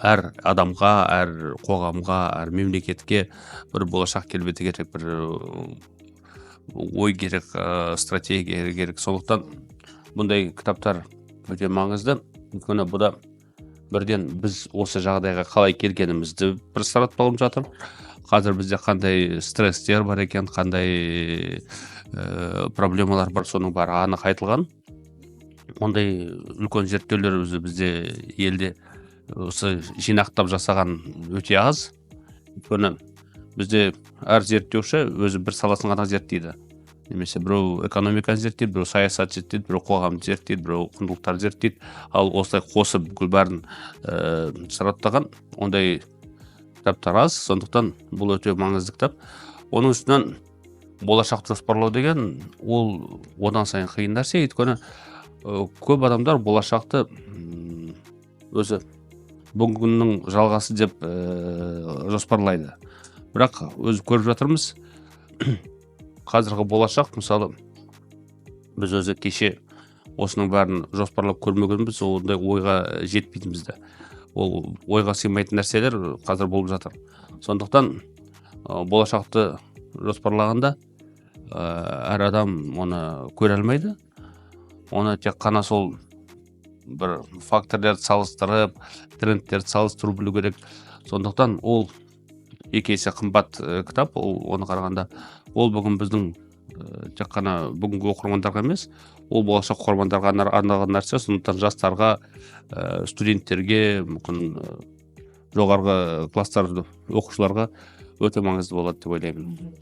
әр адамға, әр қоғамға, әр мемлекетке бір болашақ келбеті керек, бір ой керек, стратегия керек. Сондықтан бұндай кітаптар өте маңызды. Өйткені бұда бірден біз осы жағдайға қалай келгенімізді бір сарапталып жатыр. Қазір бізде қандай стресстер бар екен, қандай проблемалар бар, соның бәрі анық айтылған. Ондай үлкен зерттеулер бізде елде осы жинақтап жасаған өте аз. Өйткені бізде әр зерттеуші өзі бір саласын ғана зерттейді. Немесе біреу экономиканы зерттейді, біреу саясат зерттейді, біреу қоғамды зерттейді, біреу құндылықтарды зерттейді. Ал осылай қосып бүкіл бәрін сараптаған ондай кітаптар аз. Сондықтан бұл өте маңызды кітап. Оның үстінен болашақты жоспарлау деген ол одан сайын қиын нәрсе. Өйткені көп адамдар болашақты өзі бүгінгі күннің жалғасы деп жоспарлайды. Бірақ өзі көріп жатырмыз, қазіргі болашақ, мысалы, біз өзі кеше осының бәрін жоспарлап көрмегенбіз, ондай ойға жетпейтінбіз де. Ол ойға сыймайтын нәрселер қазір болып жатыр. Сондықтан болашақты жоспарлағанда әр адам оны көре алмайды. Оны тек қана сол бір факторлерді салыстырып, трендтерді салыстыру білу керек. Сондықтан ол екі есе қымбат кітап, оны қарағанда. Ол бүгін біздің тек қана бүгінгі оқырмандарға емес, ол болашақ оқырмандарға арналған нәрсе. Сондықтан жастарға, студенттерге, мүмкін жоғарғы класстар оқушыларға өте маңызды болады деп ойлаймын.